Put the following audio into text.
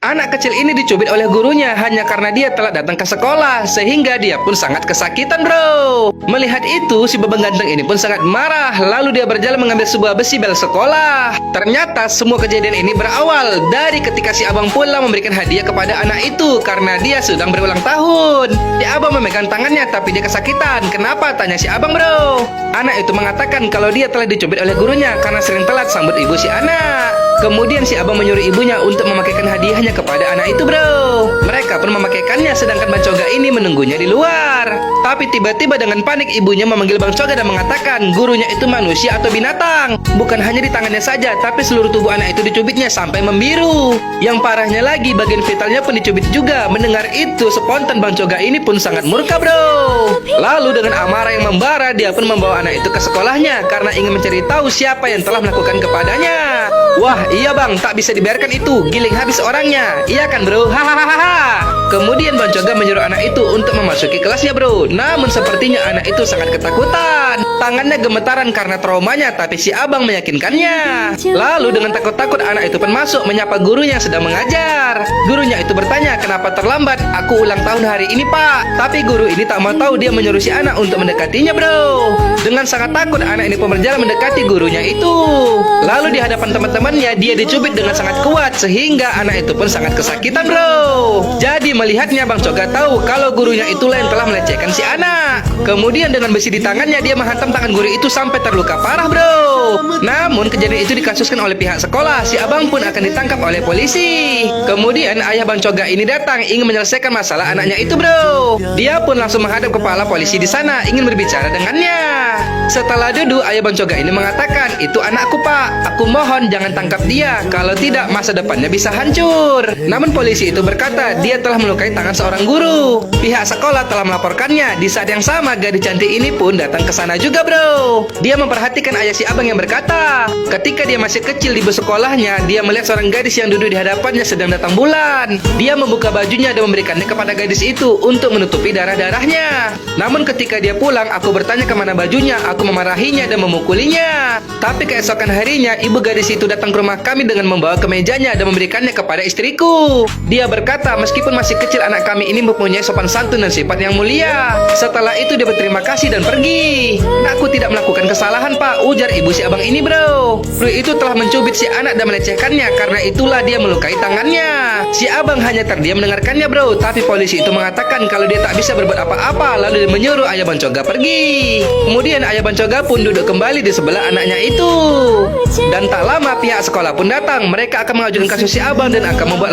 Anak kecil ini dicubit oleh gurunya hanya karena dia telah datang ke sekolah, sehingga dia pun sangat kesakitan, bro. Melihat itu, si babang ganteng ini pun sangat marah. Lalu dia berjalan mengambil sebuah besi bel sekolah. Ternyata semua kejadian ini berawal dari ketika si abang pulang memberikan hadiah kepada anak itu karena dia sedang berulang tahun. Si abang memegang tangannya tapi dia kesakitan. Kenapa? Tanya si abang, bro. Anak itu mengatakan kalau dia telah dicubit oleh gurunya karena sering telat sambut ibu si anak. Kemudian si abang menyuruh ibunya untuk memakaikan hadiahnya kepada anak itu, bro. Mereka pun memakaikannya sedangkan Bang Coga ini menunggunya di luar. Tapi tiba-tiba dengan panik ibunya memanggil Bang Coga dan mengatakan gurunya itu manusia atau binatang. Bukan hanya di tangannya saja, tapi seluruh tubuh anak itu dicubitnya sampai membiru. Yang parahnya lagi, bagian vitalnya pun dicubit juga. Mendengar itu, spontan Bang Coga ini pun sangat murka, bro. Lalu dengan amarah yang membara, dia pun membawa anak itu ke sekolahnya karena ingin mencari tahu siapa yang telah melakukan kepadanya. Wah, iya bang, tak bisa dibiarkan itu. Giling habis orangnya. Iya kan, bro? Hahaha. Kemudian Bang Coga menyuruh anak itu untuk memasuki kelasnya, bro. Namun sepertinya anak itu sangat ketakutan. Tangannya gemetaran karena traumanya, tapi si abang meyakinkannya. Lalu dengan takut-takut anak itu pun masuk menyapa gurunya yang sedang mengajar. Gurunya itu bertanya, kenapa terlambat? Aku ulang tahun hari ini, pak. Tapi guru ini tak mau tahu, dia menyuruh si anak untuk mendekatinya, bro. Dengan sangat takut, anak ini pun berjalan mendekati gurunya itu. Lalu di hadapan teman-temannya, dia dicubit dengan sangat kuat sehingga anak itu pun sangat kesakitan, bro. Jadi melihatnya, Bang Coga tahu kalau gurunya itulah yang telah melecehkan si anak. Kemudian dengan besi di tangannya, dia menghantam tangan guru itu sampai terluka parah, bro. Namun kejadian itu dikasuskan oleh pihak sekolah. Si abang pun akan ditangkap oleh polisi. Kemudian ayah Bang Coga ini datang ingin menyelesaikan masalah anaknya itu, bro. Dia pun langsung menghadap kepala polisi di sana ingin berbicara dengannya. Setelah duduk, ayah Bang Coga ini mengatakan, itu anakku, pak. Aku mohon jangan tangkap dia. Kalau tidak, masa depannya bisa hancur. Namun polisi itu berkata, dia telah melukai tangan seorang guru. Pihak sekolah telah melaporkannya. Di saat yang sama, gadis cantik ini pun datang ke sana juga, bro. Dia memperhatikan ayah si abang yang berkata, ketika dia masih kecil di bus sekolahnya, dia melihat seorang gadis yang duduk di hadapannya sedang datang bulan. Dia membuka bajunya dan memberikannya kepada gadis itu untuk menutupi darah-darahnya. Namun ketika dia pulang, aku bertanya kemana bajunya. Aku memarahinya dan memukulinya. Tapi keesokan harinya, ibu gadis itu datang ke rumah kami dengan membawa kemejanya dan memberikannya kepada istriku. Dia berkata, meskipun masih kecil, anak kami ini mempunyai sopan santun dan sifat yang mulia. Setelah itu dia berterima kasih dan pergi. Aku tidak melakukan kesalahan, pak, ujar ibu si abang ini, bro. Pria itu telah mencubit si anak dan melecehkannya, karena itulah dia melukai tangannya. Si abang hanya terdiam mendengarkannya, bro. Tapi polisi itu mengatakan kalau dia tak bisa berbuat apa-apa, lalu dia menyuruh ayah Bang Coga pergi. Kemudian ayah Bang Coga pun duduk kembali di sebelah anaknya itu. Dan tak lama pihak sekolah pun datang. Mereka akan mengajukan kasus si abang dan akan membuat